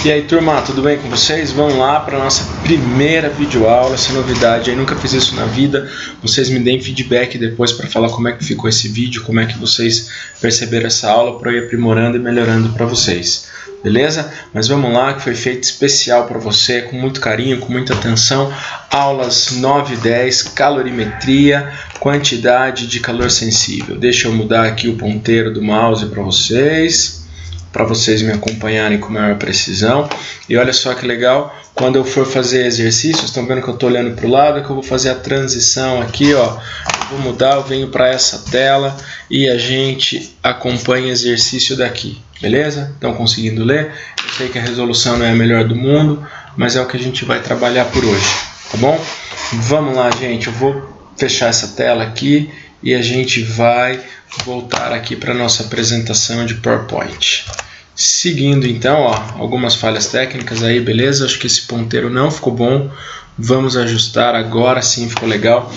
E aí, turma, tudo bem com vocês? Vamos lá para a nossa primeira videoaula, essa novidade aí, nunca fiz isso na vida. Vocês me deem feedback depois para falar como é que ficou esse vídeo, como é que vocês perceberam essa aula para eu ir aprimorando e melhorando para vocês. Beleza? Mas vamos lá, que foi feito especial para você, com muito carinho, com muita atenção. Aulas 9 e 10, calorimetria, quantidade de calor sensível. Deixa eu mudar aqui o ponteiro do mouse para vocês me acompanharem com maior precisão. E olha só que legal, quando eu for fazer exercícios, estão vendo que eu estou olhando para o lado, que eu vou fazer a transição aqui, ó. Eu vou mudar, eu venho para essa tela e a gente acompanha exercício daqui, beleza? Estão conseguindo ler? Eu sei que a resolução não é a melhor do mundo, mas é o que a gente vai trabalhar por hoje, tá bom? Vamos lá, gente, eu vou fechar essa tela aqui e a gente vai voltar aqui para a nossa apresentação de PowerPoint. Seguindo então, ó, algumas falhas técnicas aí, beleza? Acho que esse ponteiro não ficou bom. Vamos ajustar, agora sim ficou legal.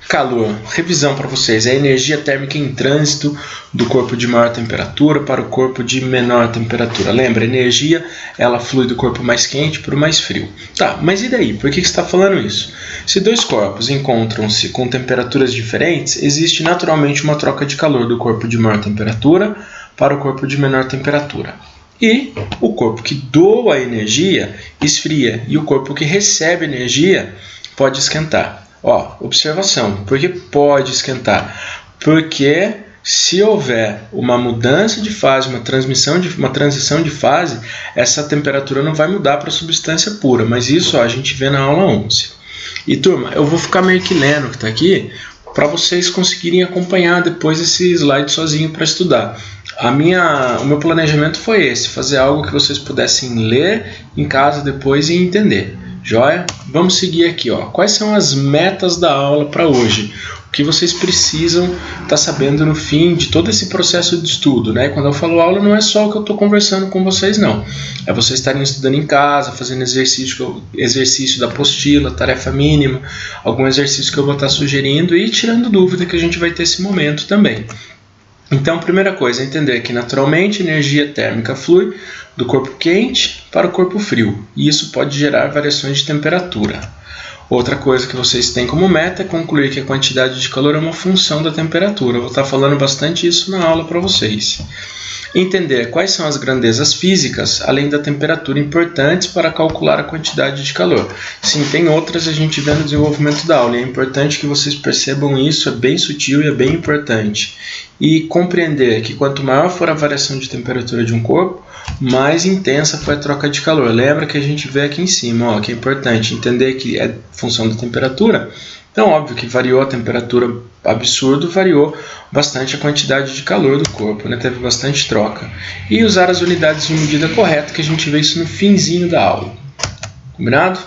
Calor, revisão para vocês, é a energia térmica em trânsito do corpo de maior temperatura para o corpo de menor temperatura. Lembra, a energia ela flui do corpo mais quente para o mais frio. Tá, mas e daí? Por que você está falando isso? Se dois corpos encontram-se com temperaturas diferentes, existe naturalmente uma troca de calor do corpo de maior temperatura para o corpo de menor temperatura. E o corpo que doa a energia esfria e o corpo que recebe energia pode esquentar. Ó, observação, por que pode esquentar? Porque se houver uma mudança de fase, uma transição de fase, essa temperatura não vai mudar para a substância pura, mas isso ó, a gente vê na aula 11. E turma, eu vou ficar meio que lendo o que está aqui, para vocês conseguirem acompanhar depois esse slide sozinho para estudar. O meu planejamento foi esse, fazer algo que vocês pudessem ler em casa depois e entender. Joia? Vamos seguir aqui, ó. Quais são as metas da aula para hoje? O que vocês precisam estar sabendo no fim de todo esse processo de estudo, né? Quando eu falo aula, não é só o que eu estou conversando com vocês, não. É vocês estarem estudando em casa, fazendo exercício da apostila, tarefa mínima, algum exercício que eu vou estar sugerindo e tirando dúvida que a gente vai ter esse momento também. Então, primeira coisa é entender que naturalmente a energia térmica flui do corpo quente para o corpo frio, e isso pode gerar variações de temperatura. Outra coisa que vocês têm como meta é concluir que a quantidade de calor é uma função da temperatura. Eu vou estar falando bastante isso na aula para vocês. Entender quais são as grandezas físicas, além da temperatura, importantes para calcular a quantidade de calor. Sim, tem outras a gente vê no desenvolvimento da aula, e é importante que vocês percebam isso, é bem sutil e é bem importante. E compreender que quanto maior for a variação de temperatura de um corpo, mais intensa foi a troca de calor. Lembra que a gente vê aqui em cima, ó, que é importante entender que é função da temperatura. Então, óbvio que variou a temperatura absurdo, variou bastante a quantidade de calor do corpo, né? Teve bastante troca. E usar as unidades de medida correta, que a gente vê isso no finzinho da aula. Combinado?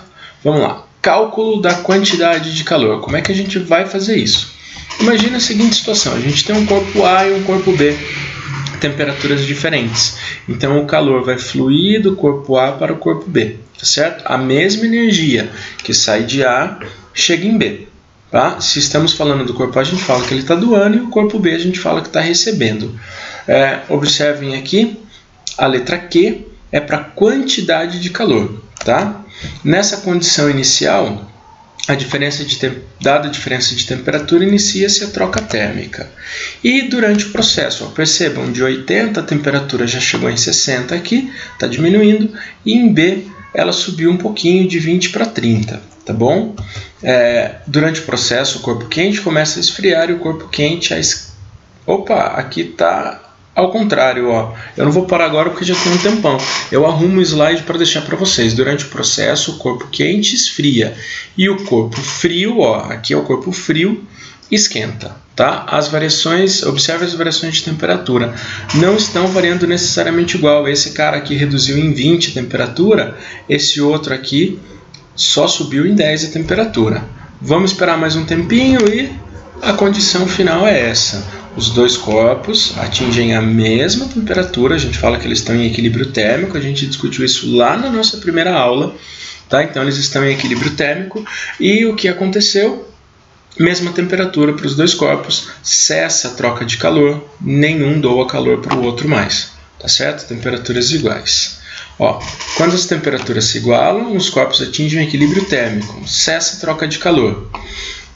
Vamos lá. Cálculo da quantidade de calor. Como é que a gente vai fazer isso? Imagina a seguinte situação. A gente tem um corpo A e um corpo B. Temperaturas diferentes. Então, o calor vai fluir do corpo A para o corpo B. Tá certo? A mesma energia que sai de A chega em B. Tá? Se estamos falando do corpo A, a gente fala que ele está doando, e o corpo B a gente fala que está recebendo. Observem aqui, a letra Q é para quantidade de calor. Tá? Nessa condição inicial, dada a diferença de temperatura, inicia-se a troca térmica. E durante o processo, ó, percebam, de 80 a temperatura já chegou em 60 aqui, está diminuindo, e em B ela subiu um pouquinho, de 20 para 30. Tá bom? Durante o processo, o corpo quente começa a esfriar e o corpo quente Opa, aqui está ao contrário, ó. Eu não vou parar agora porque já tem um tempão. Eu arrumo o slide para deixar para vocês. Durante o processo, o corpo quente esfria e o corpo frio, ó, aqui é o corpo frio, esquenta. Tá? Observe as variações de temperatura. Não estão variando necessariamente igual. Esse cara aqui reduziu em 20 a temperatura, esse outro aqui só subiu em 10 a temperatura. Vamos esperar mais um tempinho e a condição final é essa. Os dois corpos atingem a mesma temperatura, a gente fala que eles estão em equilíbrio térmico, a gente discutiu isso lá na nossa primeira aula. Tá? Então eles estão em equilíbrio térmico e o que aconteceu? Mesma temperatura para os dois corpos, cessa a troca de calor, nenhum doa calor para o outro mais. Tá certo? Temperaturas iguais. Ó, quando as temperaturas se igualam, os corpos atingem um equilíbrio térmico, cessa a troca de calor.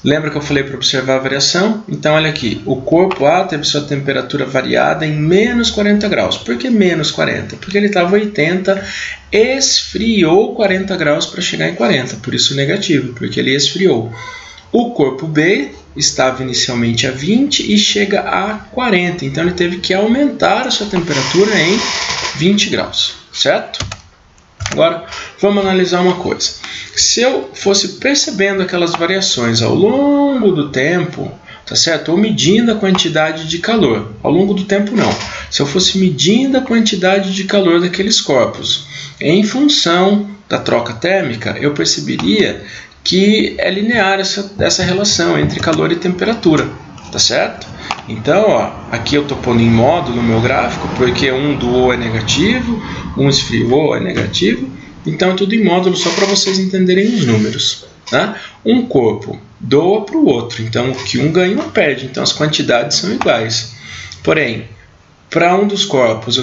Lembra que eu falei para observar a variação? Então, olha aqui, o corpo A teve sua temperatura variada em menos 40 graus. Por que menos 40? Porque ele estava 80, esfriou 40 graus para chegar em 40, por isso negativo, porque ele esfriou. O corpo B estava inicialmente a 20 e chega a 40, então ele teve que aumentar a sua temperatura em 20 graus, certo? Agora, vamos analisar uma coisa. Se eu fosse percebendo aquelas variações ao longo do tempo, tá certo? Ou medindo a quantidade de calor. Ao longo do tempo, não. Se eu fosse medindo a quantidade de calor daqueles corpos em função da troca térmica, eu perceberia que é linear essa relação entre calor e temperatura, tá certo? Então, ó, aqui eu estou pondo em módulo no meu gráfico, porque um doou é negativo, um esfriou é negativo, então tudo em módulo só para vocês entenderem os números. Tá? Um corpo doa para o outro, então o que um ganha um perde, então as quantidades são iguais. Porém, para um dos corpos,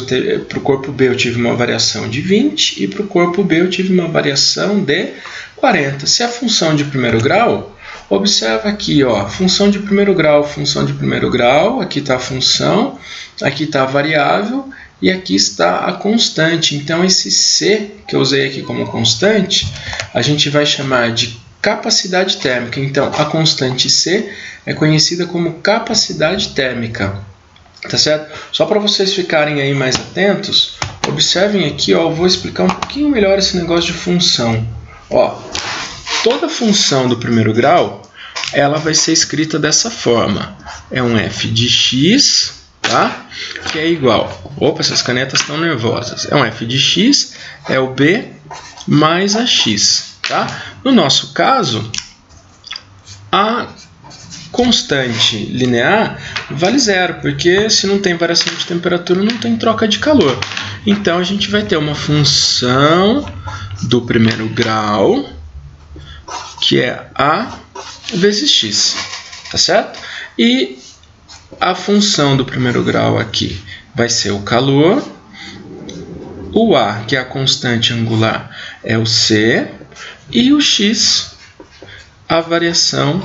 para o corpo B eu tive uma variação de 20 e para o corpo B eu tive uma variação de 40. Se a função de primeiro grau, observa aqui, ó, função de primeiro grau, aqui está a função, aqui está a variável e aqui está a constante. Então esse C que eu usei aqui como constante, a gente vai chamar de capacidade térmica. Então a constante C é conhecida como capacidade térmica. Tá certo? Só para vocês ficarem aí mais atentos, observem aqui, ó, eu vou explicar um pouquinho melhor esse negócio de função. Ó, toda função do primeiro grau, ela vai ser escrita dessa forma. É um f de x, tá? Que é igual... Opa, essas canetas estão nervosas. É um f de x, é o b mais a x, tá? No nosso caso, a constante linear vale zero, porque se não tem variação de temperatura, não tem troca de calor. Então, a gente vai ter uma função do primeiro grau, que é A vezes x, tá certo? E a função do primeiro grau aqui vai ser o calor, o A, que é a constante angular, é o C, e o x, a variação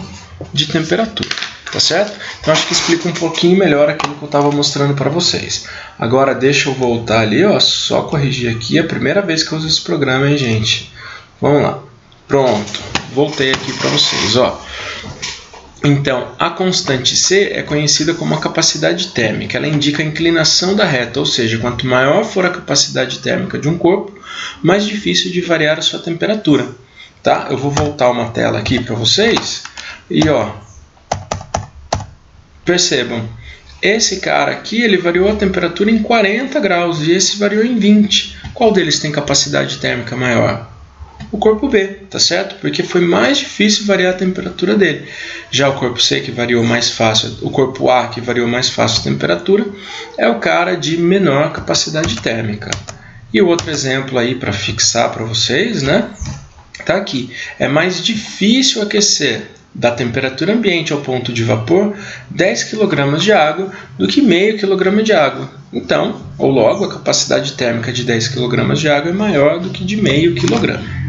de temperatura, tá certo? Então acho que explica um pouquinho melhor aquilo que eu estava mostrando para vocês. Agora deixa eu voltar ali, ó, só corrigir aqui, é a primeira vez que eu uso esse programa, hein, gente? Vamos lá. Pronto, voltei aqui para vocês, ó. Então, a constante C é conhecida como a capacidade térmica. Ela indica a inclinação da reta, ou seja, quanto maior for a capacidade térmica de um corpo, mais difícil de variar a sua temperatura, tá? Eu vou voltar uma tela aqui para vocês. E ó, percebam, esse cara aqui ele variou a temperatura em 40 graus e esse variou em 20. Qual deles tem capacidade térmica maior? O corpo B, tá certo? Porque foi mais difícil variar a temperatura dele. Já o corpo C, que variou mais fácil, o corpo A, que variou mais fácil a temperatura, é o cara de menor capacidade térmica. E o outro exemplo aí para fixar para vocês, né? Tá aqui. É mais difícil aquecer da temperatura ambiente ao ponto de vapor 10 kg de água do que meio quilograma de água. Então, ou logo, a capacidade térmica de 10 kg de água é maior do que de meio quilograma.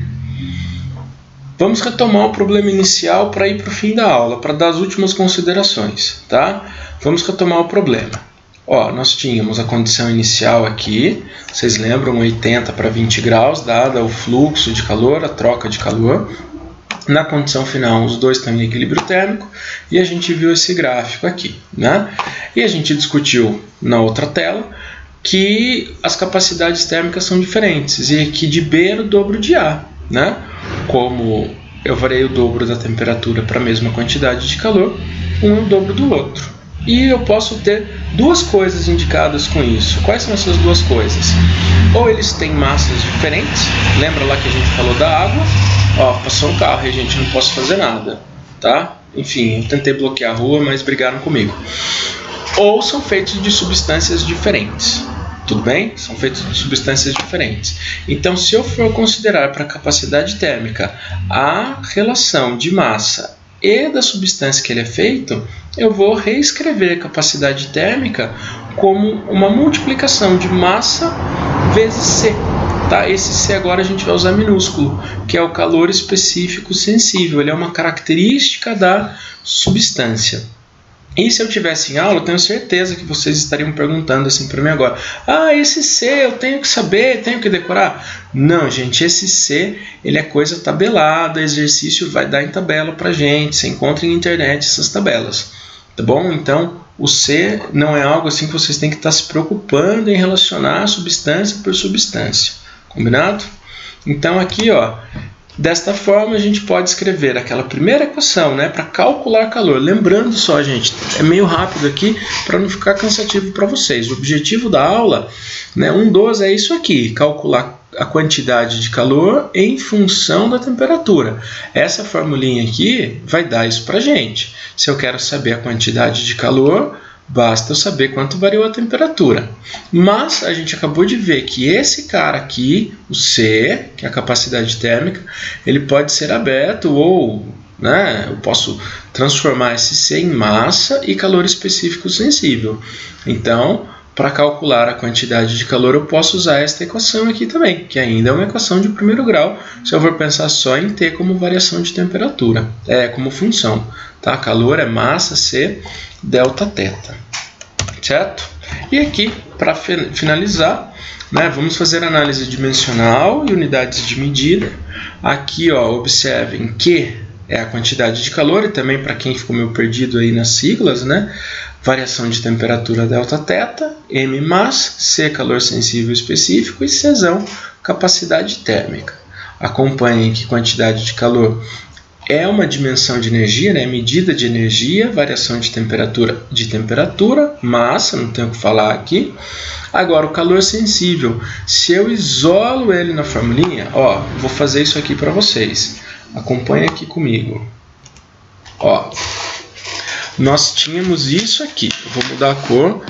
Vamos retomar o problema inicial para ir para o fim da aula, para dar as últimas considerações, tá? Vamos retomar o problema. Ó, nós tínhamos a condição inicial aqui, vocês lembram, 80 para 20 graus, dada o fluxo de calor, a troca de calor. Na condição final, os dois estão em equilíbrio térmico e a gente viu esse gráfico aqui, né? E a gente discutiu na outra tela que as capacidades térmicas são diferentes e que de B era o dobro de A, né? Como eu variei o dobro da temperatura para a mesma quantidade de calor, um é o dobro do outro. E eu posso ter duas coisas indicadas com isso. Quais são essas duas coisas? Ou eles têm massas diferentes, lembra lá que a gente falou da água? Ó, passou um carro e a gente não posso fazer nada, tá? Enfim, eu tentei bloquear a rua, mas brigaram comigo. Ou são feitos de substâncias diferentes, tudo bem? São feitos de substâncias diferentes. Então, se eu for considerar para a capacidade térmica a relação de massa e da substância que ele é feito, eu vou reescrever a capacidade térmica como uma multiplicação de massa vezes C. Tá? Esse C agora a gente vai usar minúsculo, que é o calor específico sensível. Ele é uma característica da substância. E se eu tivesse em aula, eu tenho certeza que vocês estariam perguntando assim para mim agora: esse C eu tenho que saber, tenho que decorar? Não, gente, esse C ele é coisa tabelada, exercício vai dar em tabela para gente, você encontra em internet essas tabelas, tá bom? Então, o C não é algo assim que vocês têm que estar se preocupando em relacionar substância por substância, combinado? Então aqui, ó, desta forma, a gente pode escrever aquela primeira equação, né, para calcular calor. Lembrando só, gente, é meio rápido aqui para não ficar cansativo para vocês. O objetivo da aula, né, 1 é isso aqui, calcular a quantidade de calor em função da temperatura. Essa formulinha aqui vai dar isso para a gente. Se eu quero saber a quantidade de calor, basta eu saber quanto variou a temperatura. Mas a gente acabou de ver que esse cara aqui, o C, que é a capacidade térmica, ele pode ser aberto ou, né, eu posso transformar esse C em massa e calor específico sensível. Então, para calcular a quantidade de calor, eu posso usar esta equação aqui também, que ainda é uma equação de primeiro grau, se eu for pensar só em T como variação de temperatura, como função. Tá? Calor é massa C delta θ, certo? E aqui, para finalizar, né, vamos fazer análise dimensional e unidades de medida. Aqui, ó, observem que é a quantidade de calor, e também para quem ficou meio perdido aí nas siglas, né? Variação de temperatura delta θ, M mass, C calor sensível específico e Czão capacidade térmica. Acompanhem que quantidade de calor é uma dimensão de energia, né? Medida de energia, variação de temperatura, massa, não tenho o que falar aqui. Agora, o calor sensível, se eu isolo ele na formulinha, ó, vou fazer isso aqui para vocês. Acompanhe aqui comigo. Ó, nós tínhamos isso aqui. Eu vou mudar a cor.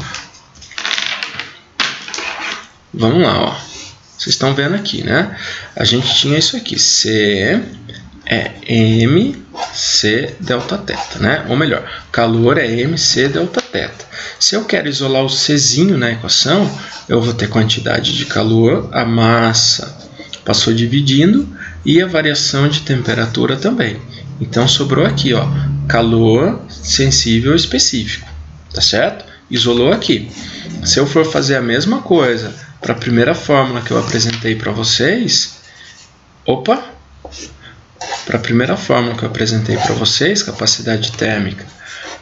Vamos lá, ó. Vocês estão vendo aqui, né? A gente tinha isso aqui, C é MC delta θ, né? Ou melhor, calor é MC delta θ. Se eu quero isolar o Czinho na equação, eu vou ter quantidade de calor, a massa passou dividindo e a variação de temperatura também. Então sobrou aqui, ó, calor sensível específico, tá certo? Isolou aqui. Se eu for fazer a mesma coisa para a primeira fórmula que eu apresentei para vocês, para a primeira fórmula que eu apresentei para vocês, capacidade térmica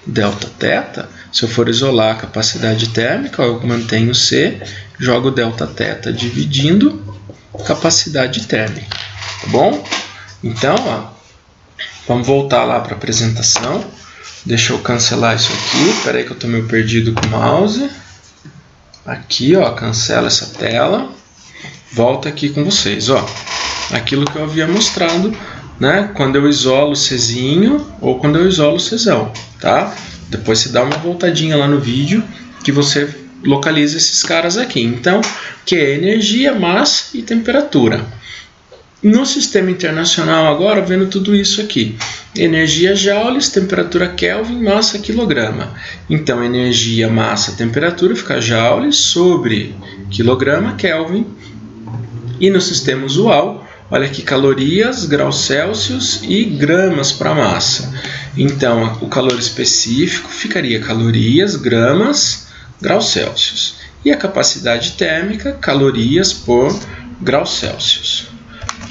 delta θ, se eu for isolar a capacidade térmica, eu mantenho C, jogo delta θ dividindo capacidade térmica, tá bom? Então, ó, vamos voltar lá para a apresentação. Deixa eu cancelar isso aqui. Espera aí que eu estou meio perdido com o mouse. Aqui, ó, cancela essa tela. Volta aqui com vocês, ó. Aquilo que eu havia mostrado, né? Quando eu isolo o Czinho ou quando eu isolo o Czão, tá? Depois você dá uma voltadinha lá no vídeo que você localiza esses caras aqui. Então, que é energia, massa e temperatura. No sistema internacional agora, vendo tudo isso aqui. Energia joules, temperatura Kelvin, massa quilograma. Então, energia, massa, temperatura fica joules sobre quilograma Kelvin. E no sistema usual, olha aqui, calorias, graus Celsius e gramas para massa. Então, o calor específico ficaria calorias, gramas, graus Celsius. E a capacidade térmica, calorias por graus Celsius.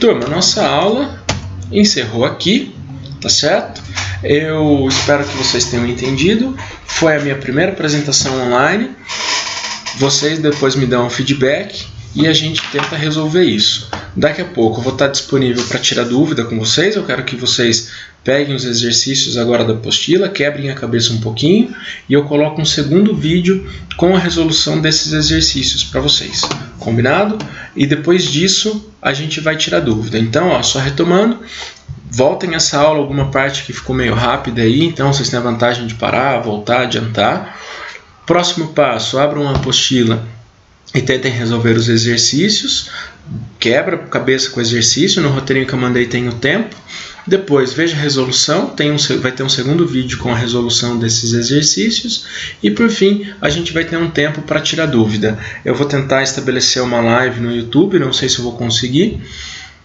Turma, nossa aula encerrou aqui, tá certo? Eu espero que vocês tenham entendido. Foi a minha primeira apresentação online. Vocês depois me dão um feedback e a gente tenta resolver isso. Daqui a pouco eu vou estar disponível para tirar dúvida com vocês. Eu quero que vocês peguem os exercícios agora da apostila, quebrem a cabeça um pouquinho e eu coloco um segundo vídeo com a resolução desses exercícios para vocês. Combinado? E depois disso a gente vai tirar dúvida. Então, ó, só retomando, voltem essa aula, alguma parte que ficou meio rápida aí, então vocês têm a vantagem de parar, voltar, adiantar. Próximo passo, abram uma apostila e tentem resolver os exercícios. Quebra a cabeça com o exercício. No roteirinho que eu mandei tem o tempo. Depois veja a resolução, vai ter um segundo vídeo com a resolução desses exercícios. E por fim, a gente vai ter um tempo para tirar dúvida. Eu vou tentar estabelecer uma live no YouTube, não sei se eu vou conseguir.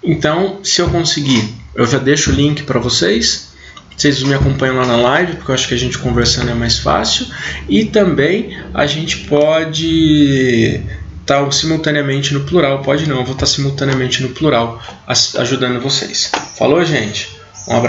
Então, se eu conseguir, eu já deixo o link para vocês. Vocês me acompanham lá na live, porque eu acho que a gente conversando é mais fácil. E também a gente pode estar simultaneamente no plural. Pode não, eu vou estar simultaneamente no plural, ajudando vocês. Falou, gente? Um abraço.